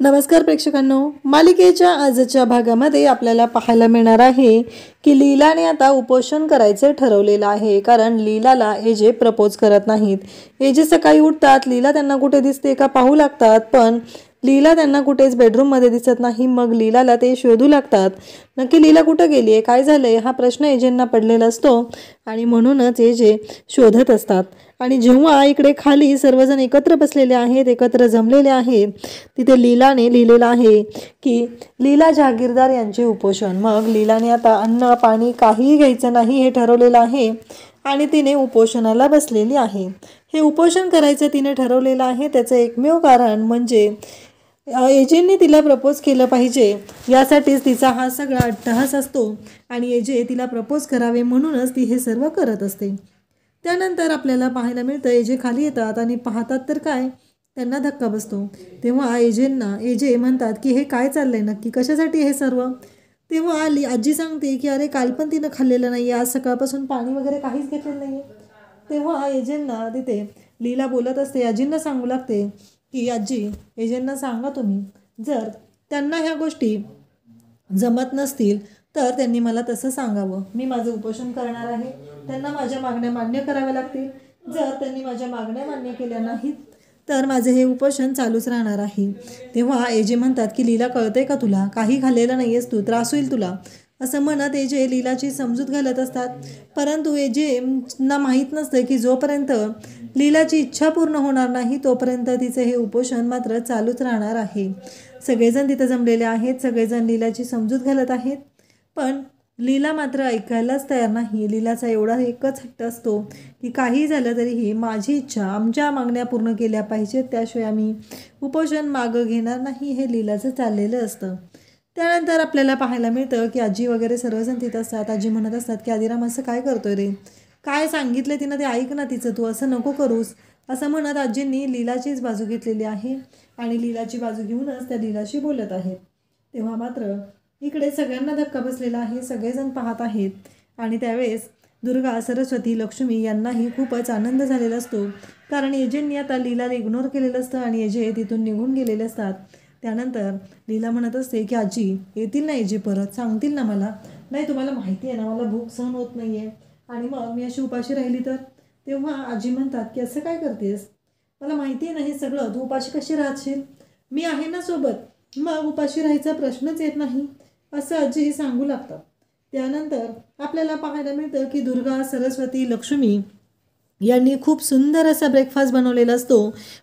नमस्कार प्रेक्षकांनो, मालिकेच्या आजच्या भागामध्ये आपल्याला पाहायला मिळणार आहे की लीलाने आता उपोषण करायचे ठरवलेलं आहे. कारण लीलाला एजे प्रपोज करत नाहीत. एजे सकाळी उठतात, लीला त्यांना कुठे दिसते का पाहू लागतात, पण लीला त्यांना कुठेच बेडरूममध्ये दिसत नाही. मग लीलाला ते शोधू लागतात. नक्की लीला कुठं गेली आहे, काय झालंय, हा प्रश्न एजेंना पडलेला असतो आणि म्हणूनच एजे शोधत असतात. आणि जेव्हा इकडे खाली सर्वजण एकत्र बसलेले आहेत, एकत्र जमलेले आहेत, तिथे लीलाने लिहिलेलं आहे की लीला जहागीरदार यांचे उपोषण. मग लीलाने आता अन्न पाणी काहीही घ्यायचं नाही हे ठरवलेलं आहे आणि तिने उपोषणाला बसलेली आहे. हे उपोषण करायचं तिने ठरवलेलं आहे. त्याचं एकमेव कारण म्हणजे एजेंनी तिला प्रपोज केलं पाहिजे, यासाठीच तिचा हा सगळा अट्टहास असतो आणि एजे तिला प्रपोज करावे म्हणूनच ती हे सर्व करत असते. त्यानंतर आपल्याला पाहायला मिळतं एजे खाली येतात आणि पाहतात तर काय, त्यांना धक्का बसतो. तेव्हा एजे म्हणतात की हे काय चाललंय नक्की, कशासाठी हे सर्व. तेव्हा आजी सांगते की अरे काल पण तिनं खाल्लेलं नाही, आज सकाळपासून पाणी वगैरे काहीच घेतलेलं नाही. तेव्हा एजेंना तिथे लीला बोलत असते, आजींना सांगू लागते की आजी, एजेंना सांगा तुम्ही, जर त्यांना ह्या गोष्टी जमत नसतील तर त्यांनी मला तसं सांगावं. मी माझं उपोषण करणार आहे, त्यांना माझ्या मागण्या मान्य कराव्या लागतील. जर त्यांनी माझ्या मागण्या मान्य केल्या नाहीत तर माझे हे उपोषण चालूच राहणार आहे. तेव्हा एजे म्हणतात की लीला, कळतंय का तुला, काही खाल्लेलं नाही आहेस तू, त्रास होईल तुला, असं म्हणत एजे लीलाची समजूत घालत असतात. परंतु एजेंना माहीत नसतं की जोपर्यंत लीलाची इच्छा पूर्ण होणार नाही तोपर्यंत तिचं हे उपोषण मात्र चालूच राहणार आहे. सगळेजण तिथं जमलेले आहेत, सगळेजण लीलाची समजूत घालत आहेत, पण लीला मात्र ऐकायलाच तयार नाही. लीलाचा एवढा एकच हट्ट असतो की काही झालं तरीही माझी इच्छा, आमच्या मागण्या पूर्ण केल्या पाहिजेत, त्याशिवाय आम्ही उपोषण मागं घेणार नाही, हे लीलाचं चाललेलं असतं. त्यानंतर आपल्याला पाहायला मिळतं की आजी वगैरे सर्वजण तिथं असतात. आजी म्हणत असतात की आदिराम असं काय करतोय रे, काय सांगितलं तिनं ते ऐक ना तिचं, तू असं नको करूस, असं म्हणत आजींनी लीलाचीच बाजू घेतलेली आहे आणि लीलाची बाजू घेऊनच त्या लीलाशी बोलत आहेत. तेव्हा मात्र इकडे सगळ्यांना धक्का बसलेला आहे, सगळेजण पाहत आहेत आणि त्यावेळेस दुर्गा, सरस्वती, लक्ष्मी यांनाही खूपच आनंद झालेला असतो. कारण एजेंनी आता लीलाला इग्नोर केलेलं असतं आणि एजे तिथून निघून गेलेले असतात. त्यानंतर लीला म्हणत असते की आजी, येतील ना एजे परत, सांगतील ना मला, नाही तुम्हाला माहिती आहे ना मला भूक सहन होत नाही आहे आणि मग मी अशी उपाशी राहिली तर. तेव्हा आजी म्हणतात की असं काय करतेस, मला माहिती आहे ना हे सगळं, तू उपाशी कशी राहशील, मी आहे ना सोबत, मग उपाशी राहायचा प्रश्नच येत नाही, असं आजी सांगू लागतात. त्यानंतर आपल्याला पाहायला मिळतं की दुर्गा, सरस्वती, लक्ष्मी यांनी खूप सुंदर असा ब्रेकफास्ट बनवलेला असतो.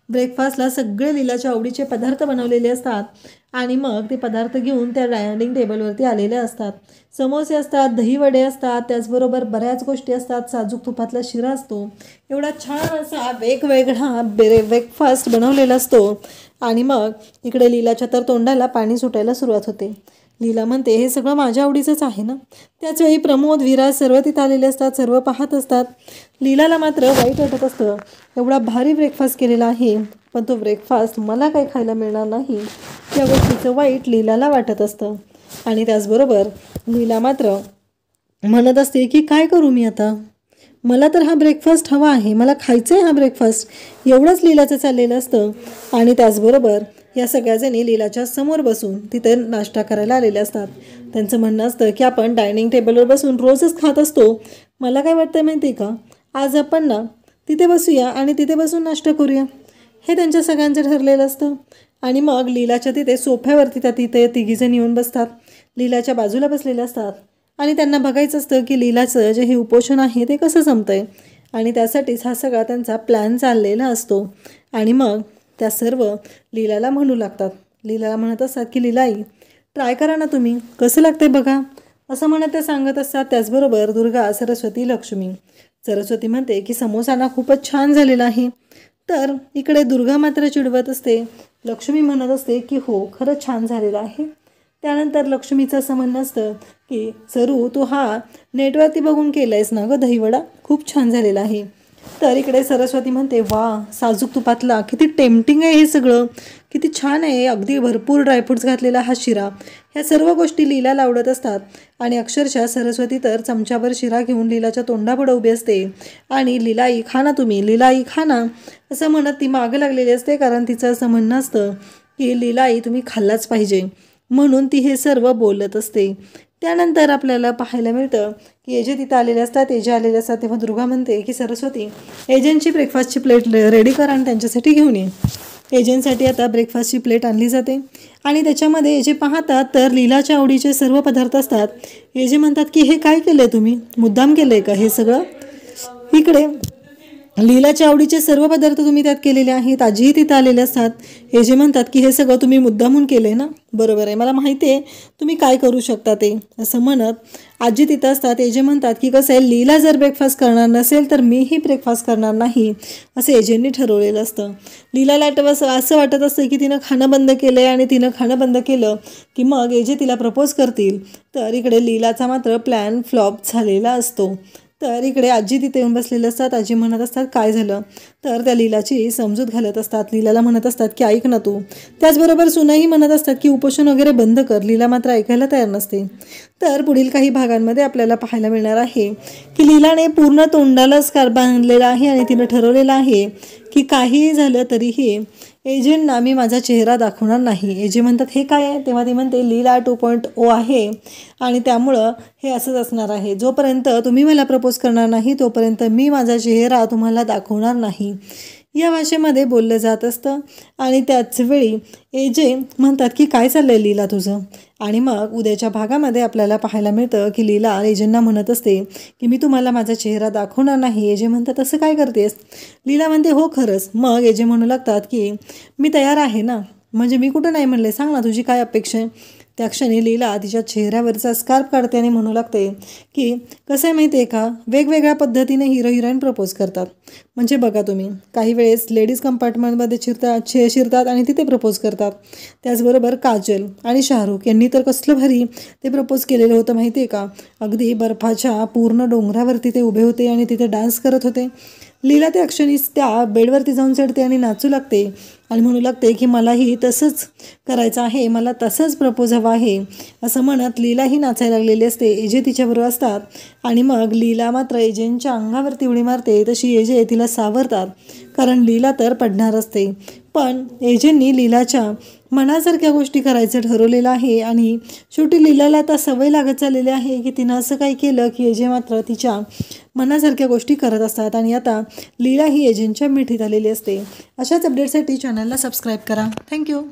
ब्रेकफास्टला सगळे लीलाच्या आवडीचे पदार्थ बनवलेले असतात आणि मग ते पदार्थ घेऊन त्या डायनिंग टेबलवरती आलेले असतात. समोसे असतात, दहीवडे असतात, त्याचबरोबर बऱ्याच गोष्टी असतात, साजूक तुपातला शिरा असतो. एवढा छान असा वेगवेगळा ब्रेकफास्ट बनवलेला असतो आणि मग इकडे लीलाच्या तर तोंडाला पाणी सुटायला सुरुवात होते. लीला म्हणते हे सगळं माझ्या आवडीचंच आहे ना. त्याचवेळी प्रमोद, विराज सर्व तिथं आलेले असतात, सर्व पाहत असतात. लीलाला मात्र वाईट वाटत असतं, एवढा भारी ब्रेकफास्ट केलेला आहे पण तो ब्रेकफास्ट मला काही खायला मिळणार नाही, या गोष्टीचं वाईट लीलाला वाटत असतं. आणि त्याचबरोबर लीला मात्र म्हणत असते की काय करू मी आता, मला तर हा ब्रेकफास्ट हवा आहे, मला खायचं आहे हा ब्रेकफास्ट, एवढंच लीलाचं चाललेलं असतं. आणि त्याचबरोबर या सगळ्याजणी लीलाच्या समोर बसून तिथे नाश्ता करायला आलेले असतात. त्यांचं म्हणणं असतं की आपण डायनिंग टेबलवर बसून रोजच खात असतो, मला काय वाटतं माहिती का, आज आपण ना तिथे बसूया आणि तिथे बसून नाश्ता करूया, हे त्यांच्या सगळ्यांचं ठरलेलं असतं. आणि मग लीलाच्या तिथे सोफ्यावरती तिथे तिघीजण येऊन बसतात, लीलाच्या बाजूला बसलेले असतात आणि त्यांना बघायचं असतं की लीलाचं जे हे उपोषण आहे ते कसं संपतंय आणि त्यासाठीच हा सगळा त्यांचा प्लॅन चाललेला असतो. आणि मग त्या सर्व लीलाला म्हणू लागतात, लीलाला म्हणत असतात की लीलाई, ट्राय करा ना तुम्ही, कसं लागतंय बघा, असं म्हणत ते सांगत असतात. त्याचबरोबर दुर्गा, सरस्वती, लक्ष्मी. सरस्वती म्हणते की समोसा ना खूपच छान झालेला आहे, तर इकडे दुर्गा मात्र चिडवत असते. लक्ष्मी म्हणत असते की हो खरंच छान झालेलं आहे. त्यानंतर लक्ष्मीचं असं म्हणणं असतं की सरू, तू हा नेटवरती बघून केला आहेस ना गं दहीवडा, खूप छान झालेला आहे. तर इकडे सरस्वती म्हणते वा, साजूक तुपातला किती टेम्पटिंग आहे हे सगळं, किती छान आहे, अगदी भरपूर ड्रायफ्रूट्स घातलेला हा शिरा, ह्या सर्व गोष्टी लीलाला आवडत असतात. आणि अक्षरशः सरस्वती तर चमच्याभर शिरा घेऊन लीलाच्या तोंडापुढे उभी असते आणि लीलाई खा ना तुम्ही, लीलाई खा ना, असं म्हणत ती मागं लागलेली असते. कारण तिचं असं म्हणणं असतं की लीलाई तुम्ही खाल्लाच पाहिजे, म्हणून ती हे सर्व बोलत असते. त्यानंतर आपल्याला पाहायला मिळतं की एजे तिथं आलेले असतात. एजे आलेले असतात तेव्हा दुर्गा म्हणते की सरस्वती, एजंटची ब्रेकफास्टची प्लेट रेडी कर आणि त्यांच्यासाठी घेऊन ये. एजंटसाठी आता ब्रेकफास्टची प्लेट आणली जाते आणि त्याच्यामध्ये एजे पाहतात तर लीलाच्या आवडीचे सर्व पदार्थ असतात. एजे म्हणतात की हे काय केलं आहे तुम्ही, मुद्दाम केलं आहे का हे सगळं. इकडे लीलाच्या आवडीचे सर्व पदार्थ तुम्ही त्यात केलेले आहेत. आजीही तिथं आलेले असतात. हे जे म्हणतात की हे सगळं तुम्ही मुद्दामून केलं आहे ना. बरोबर आहे, मला माहिती आहे तुम्ही काय करू शकता ते, असं म्हणत आजी तिथं असतात. हे जे म्हणतात की कसं आहे, लीला जर ब्रेकफास्ट करणार नसेल तर मीही ब्रेकफास्ट करणार नाही असं एजेंटनी ठरवलेलं असतं. लीलाला असं वाटत असतं की तिनं खाणं बंद केलं आहे आणि तिनं खाणं बंद केलं की मग एजे तिला प्रपोज करतील. तर इकडे लीलाचा मात्र प्लॅन फ्लॉप झालेला असतो. तर इकडे आजी तिथे येऊन बसलेले असतात. आजी म्हणत असतात काय झालं, तर त्या लीलाची समजूत घालत असतात. लीलाला म्हणत असतात की ऐक ना तू. त्याचबरोबर सुनाही म्हणत असतात की उपोषण वगैरे बंद कर. लीला मात्र ऐकायला तयार नसते. तर पुढील काही भागांमध्ये आपल्याला पाहायला मिळणार आहे की लीलाने पूर्ण तोंडाला स्कार्फ बांधलेला आहे आणि तिनं ठरवलेलं आहे की काहीही झालं तरीही एजंटना मी माझा चेहरा दाखवणार नाही. एजे म्हणतात हे काय आहे, तेव्हा ती म्हणते लीला 2.0 आहे आणि त्यामुळं हे असंच असणार आहे. जोपर्यंत तुम्ही मला प्रपोज करणार नाही तोपर्यंत मी माझा चेहरा तुम्हाला दाखवणार नाही, या भाषेमध्ये बोललं जात असतं. आणि त्याच वेळी एजे म्हणतात की काय चाललं आहे लीला तुझं. आणि मग उद्याच्या भागामध्ये आपल्याला पाहायला मिळतं की लीला एजेंना म्हणत असते की मी तुम्हाला माझा चेहरा दाखवणार नाही. एजे म्हणतात असं काय करतेस. लीला म्हणते हो खरंच. मग एजे म्हणू लागतात की मी तयार आहे ना, म्हणजे मी कुठं नाही म्हणले, सांग ना तुझी काय अपेक्षा आहे. त्या क्षणी लीला तिच्या चेहऱ्यावरचा स्कार्फ काढते आणि म्हणू लागते की कसं आहे माहिती आहे का, वेगवेगळ्या पद्धतीने हिरो हिरोईन प्रपोज करतात. म्हणजे बघा तुम्ही, काही वेळेस लेडीज कंपार्टमेंटमध्ये शिरतात आणि तिथे प्रपोज करतात. त्याचबरोबर काजल आणि शाहरुख यांनी तर कसलं भारी ते प्रपोज केलेलं होतं माहिती आहे का. अगदी बर्फाच्या पूर्ण डोंगरावरती ते उभे होते आणि तिथे डान्स करत होते. लीला त्या क्षणी त्या बेडवरती जाऊन चढते आणि नाचू लागते आणि म्हणू लागते की मलाही तसंच करायचं आहे, मला तसंच प्रपोज हवं आहे असं म्हणत लीलाही नाचायला लागलेली असते. एजे तिच्याबरोबर असतात आणि मग लीला मात्र एजेंच्या अंगावरती उडी मारते. तशी एजे तिला सावरतात कारण लीला तर पडणार असते. पण एजेंनी लीलाच्या मनासारख्या गोष्टी करायचं ठरवलेलं आहे आणि शेवटी लीलाला आता सवय लागत चाललेली आहे की तिनं असं काही केलं की एजे मात्र तिच्या मनासारख्या गोष्टी करत असतात. आणि आता लीला ही एजेंटच्या मिठीत आलेली असते. अशाच अपडेटसाठी चॅनलला सबस्क्राईब करा. थँक्यू.